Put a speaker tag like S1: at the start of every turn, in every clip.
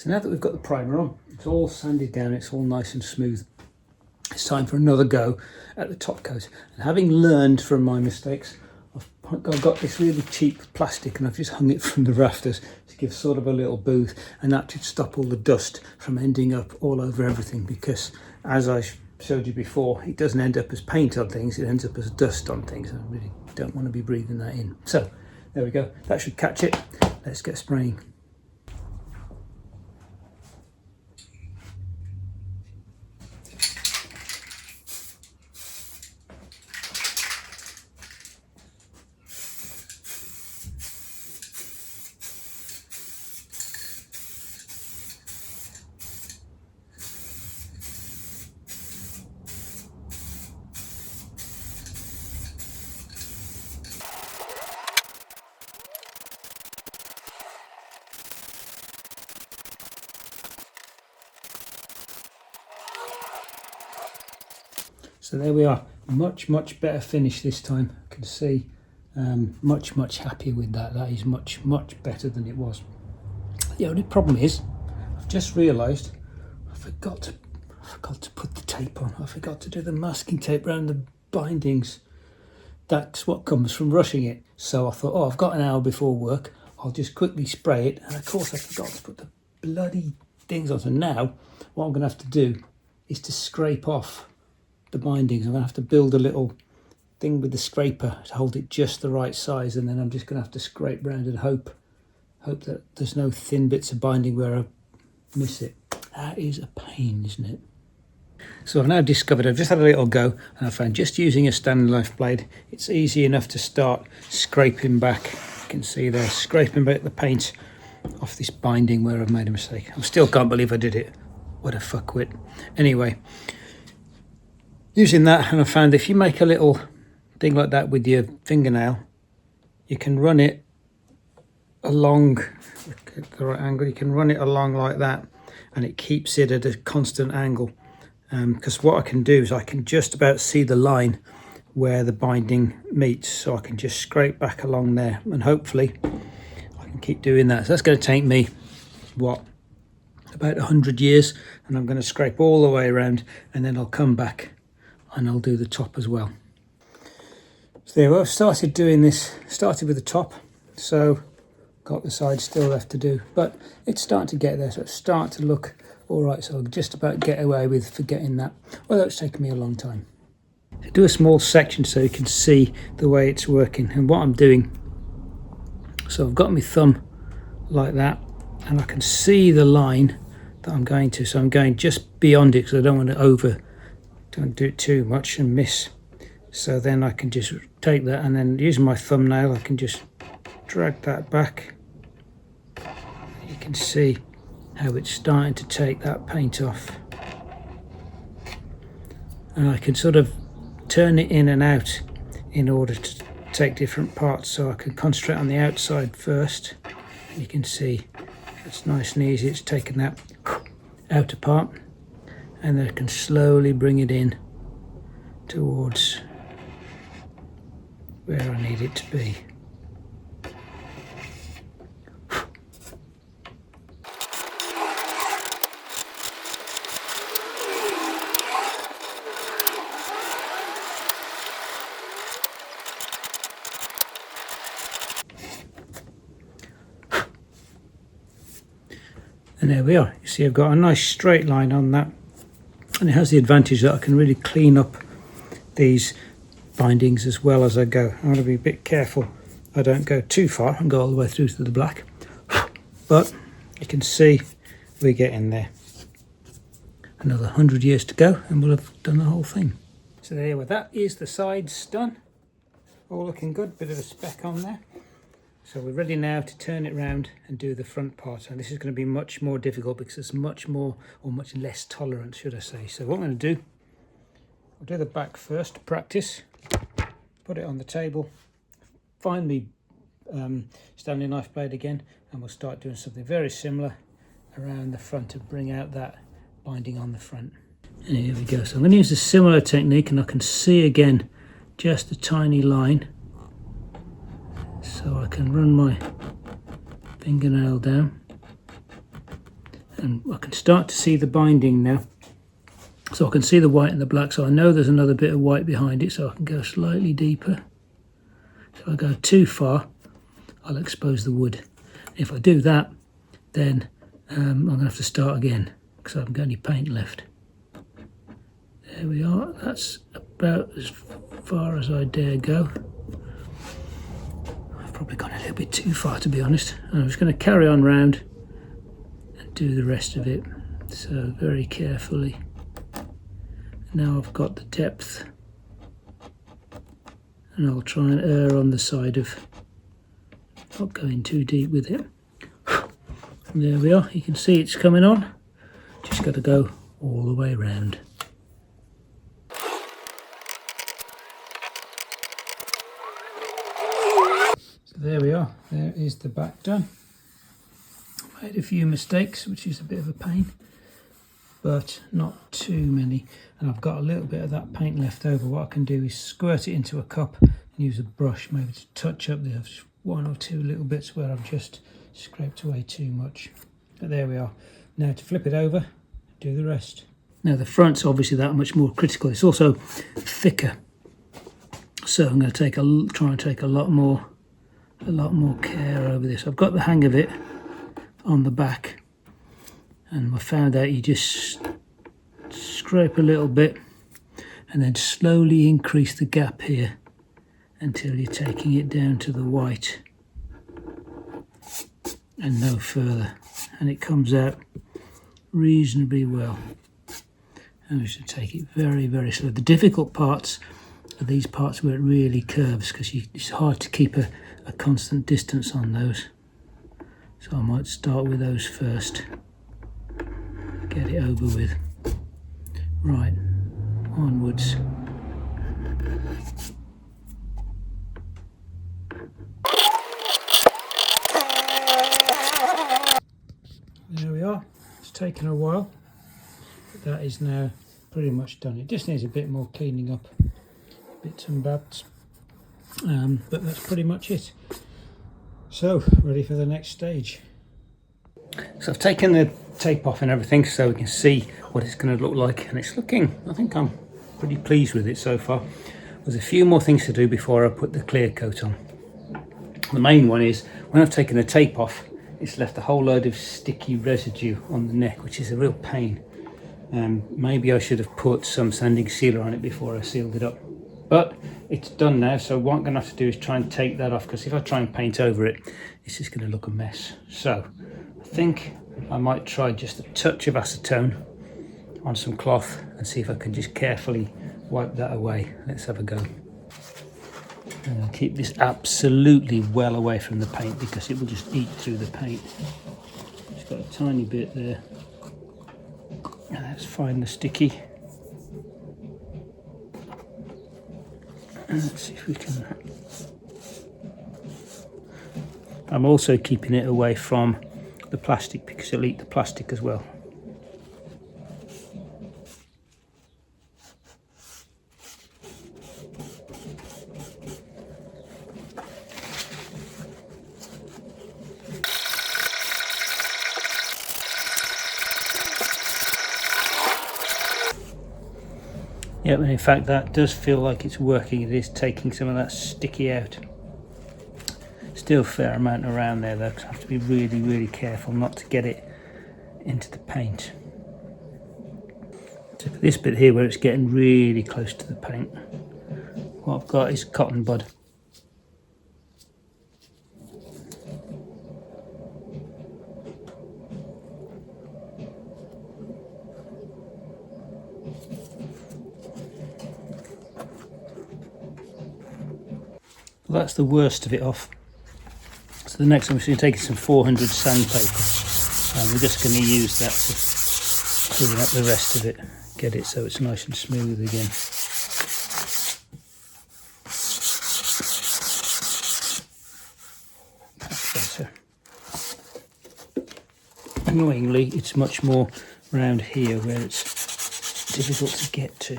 S1: So now that we've got the primer on, it's all sanded down, it's all nice and smooth. It's time for another go at the top coat. And having learned from my mistakes, I've got this really cheap plastic and I've just hung it from the rafters to give sort of a little booth, and that should stop all the dust from ending up all over everything, because as I showed you before, it doesn't end up as paint on things, it ends up as dust on things. I really don't want to be breathing that in. So there we go, that should catch it. Let's get spraying. So there we are, much better finish this time. I can see much happier with that. That is much better than it was. The only problem is, I've just realised I forgot to put the tape on. I forgot to do the masking tape around the bindings. That's what comes from rushing it. So I thought, oh, I've got an hour before work, I'll just quickly spray it. And of course I forgot to put the bloody things on. So now what I'm going to have to do is to scrape off the bindings. I'm going to have to build a little thing with the scraper to hold it just the right size, and then I'm just going to have to scrape round and hope that there's no thin bits of binding where I miss it. That is a pain, isn't it? So I've now discovered, I've just had a little go, and I found just using a standard knife blade, it's easy enough to start scraping back. You can see there, scraping back the paint off this binding where I've made a mistake. I still can't believe I did it. What a fuckwit. Anyway, using that, and I found if you make a little thing like that with your fingernail, you can run it along at the right angle. You can run it along like that, and it keeps it at a constant angle. Because what I can do is I can just about see the line where the binding meets, so I can just scrape back along there, and hopefully I can keep doing that. So that's going to take me, what, about 100 years, and I'm going to scrape all the way around, and then I'll come back and I'll do the top as well. So there we go, I've started doing this, started with the top, so got the side still left to do, but it's starting to get there, so it's starting to look all right. So I'll just about get away with forgetting that, although it's taken me a long time. I'll do a small section so you can see the way it's working and what I'm doing. So I've got my thumb like that, and I can see the line that I'm going to, so I'm going just beyond it because I don't want to don't do it too much and miss. So then I can just take that, and then using my thumbnail I can just drag that back. You can see how it's starting to take that paint off, and I can sort of turn it in and out in order to take different parts. So I can concentrate on the outside first, and you can see it's nice and easy. It's taken that outer part, and then I can slowly bring it in towards where I need it to be. And there we are. You see I've got a nice straight line on that, and it has the advantage that I can really clean up these bindings as well as I go. I want to be a bit careful I don't go too far and go all the way through to the black, but you can see we're getting there. Another 100 years to go and we'll have done the whole thing. So there we are, that is the sides done, all looking good, bit of a speck on there. So we're ready now to turn it round and do the front part, and this is going to be much more difficult because it's much more, or much less tolerant should I say. So what I'm going to do, I'll do the back first to practice, put it on the table, find the Stanley knife blade again, and we'll start doing something very similar around the front to bring out that binding on the front. And here we go. So I'm going to use a similar technique, and I can see again just a tiny line, so I can run my fingernail down and I can start to see the binding now. So I can see the white and the black, so I know there's another bit of white behind it, so I can go slightly deeper. If I go too far, I'll expose the wood. If I do that, then I'm going to have to start again because I haven't got any paint left. There we are. That's about as far as I dare go. I've probably gone a little bit too far, to be honest. And I'm just going to carry on round and do the rest of it. So very carefully. Now I've got the depth, and I'll try and err on the side of not going too deep with it. There we are. You can see it's coming on. Just got to go all the way round. So there we are. There is the back done. Made a few mistakes, which is a bit of a pain, but not too many. And I've got a little bit of that paint left over. What I can do is squirt it into a cup and use a brush, maybe to touch up the one or two little bits where I've just scraped away too much. But there we are. Now to flip it over, do the rest. Now the front's obviously that much more critical. It's also thicker, so I'm going to try and take a lot more care over this. I've got the hang of it on the back, and I found out you just scrape a little bit and then slowly increase the gap here until you're taking it down to the white and no further, and it comes out reasonably well. And we should take it very, very slow. The difficult parts are these parts where it really curves, because it's hard to keep a constant distance on those. So I might start with those first, get it over with. Right, onwards. There we are. It's taken a while, but that is now pretty much done. It just needs a bit more cleaning up, bits and bobs, but that's pretty much it. So, ready for the next stage. So I've taken the tape off and everything so we can see what it's going to look like, and it's looking, I think I'm pretty pleased with it so far. There's a few more things to do before I put the clear coat on. The main one is, when I've taken the tape off, it's left a whole load of sticky residue on the neck, which is a real pain. Maybe I should have put some sanding sealer on it before I sealed it up. But it's done now, so what I'm going to have to do is try and take that off, because if I try and paint over it, it's just going to look a mess. So I think I might try just a touch of acetone on some cloth and see if I can just carefully wipe that away. Let's have a go. And I'll keep this absolutely well away from the paint, because it will just eat through the paint. Just got a tiny bit there. And let's find the sticky. And let's see if we can. I'm also keeping it away from the plastic, because it'll eat the plastic as well. Yep, and in fact that does feel like it's working. It is taking some of that sticky out. Still a fair amount around there though, because I have to be really, really careful not to get it into the paint. So for this bit here where it's getting really close to the paint, what I've got is cotton bud. Well, that's the worst of it off. So the next one we're going to take is some 400 sandpaper, and we're just going to use that to clean up the rest of it, get it so it's nice and smooth again. That's better. Annoyingly, it's much more around here where it's difficult to get to.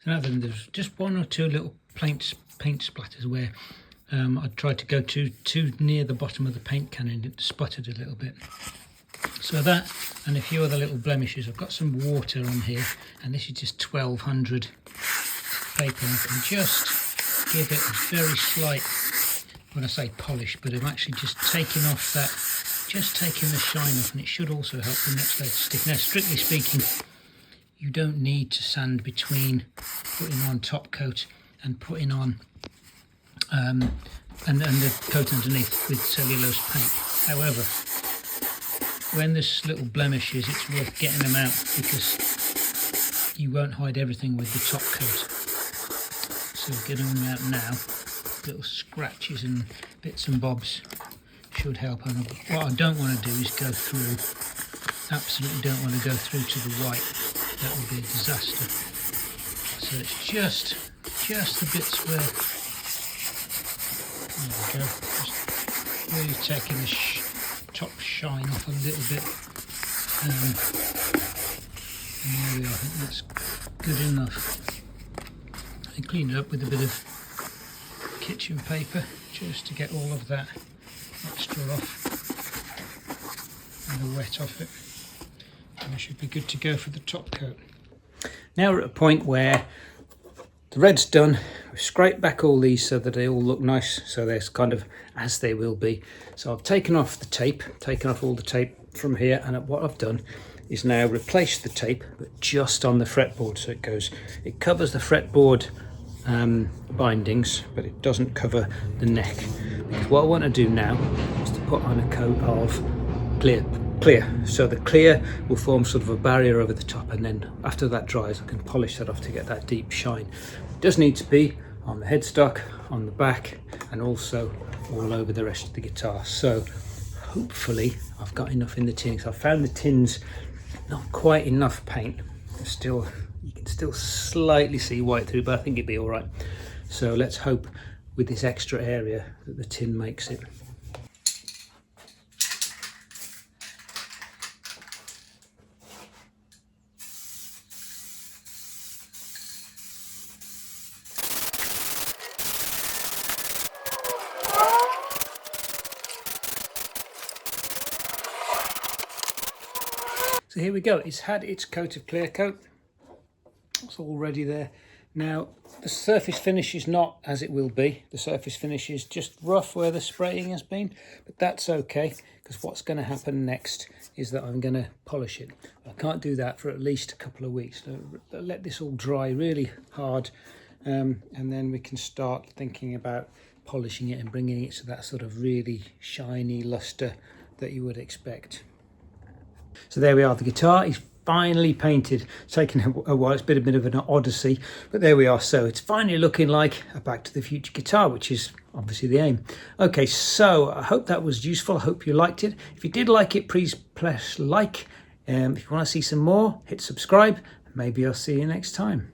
S1: So now then, there's just one or two little paint splatters where I tried to go too near the bottom of the paint can and it sputtered a little bit. So that and a few other little blemishes. I've got some water on here, and this is just 1200 paper. I can just give it a very slight, when I say polish, but I'm actually just taking off that, just taking the shine off, and it should also help the next layer to stick. Now, strictly speaking, you don't need to sand between putting on top coat and putting on and the coat underneath with cellulose paint. However, when there's little blemishes, it's worth getting them out because you won't hide everything with the top coat. So getting them out now, little scratches and bits and bobs should help. And what I don't want to do is go through, absolutely don't want to go through to the white. That would be a disaster. So it's just the bits where, there we go, just really taking the top shine off a little bit. And there we are, I think that's good enough. I clean it up with a bit of kitchen paper just to get all of that extra off and the wet off it. And I should be good to go for the top coat. Now we're at a point where the red's done. We've scraped back all these so that they all look nice, so they're kind of as they will be. So I've taken off the tape, taken off all the tape from here, and what I've done is now replace the tape, but just on the fretboard. So it covers the fretboard bindings, but it doesn't cover the neck. Because what I want to do now is to put on a coat of clear. So the clear will form sort of a barrier over the top, and then after that dries I can polish that off to get that deep shine. It does need to be on the headstock, on the back, and also all over the rest of the guitar. So hopefully I've got enough in the tins. I've found the tins not quite enough paint. Still, you can still slightly see white through, but I think it'd be all right. So let's hope with this extra area that the tin makes it. So here we go, it's had its coat of clear coat. It's all ready there. Now the surface finish is not as it will be. The surface finish is just rough where the spraying has been, but that's okay, because what's going to happen next is that I'm going to polish it. I can't do that for at least a couple of weeks. So let this all dry really hard, and then we can start thinking about polishing it and bringing it to that sort of really shiny luster that you would expect. So there we are, the guitar is finally painted. It's taken a while, it's been a bit of an odyssey, but there we are. So it's finally looking like a Back to the Future guitar, which is obviously the aim. Okay, so I hope that was useful. I hope you liked it. If you did like it, please press like. If you want to see some more, hit subscribe. Maybe I'll see you next time.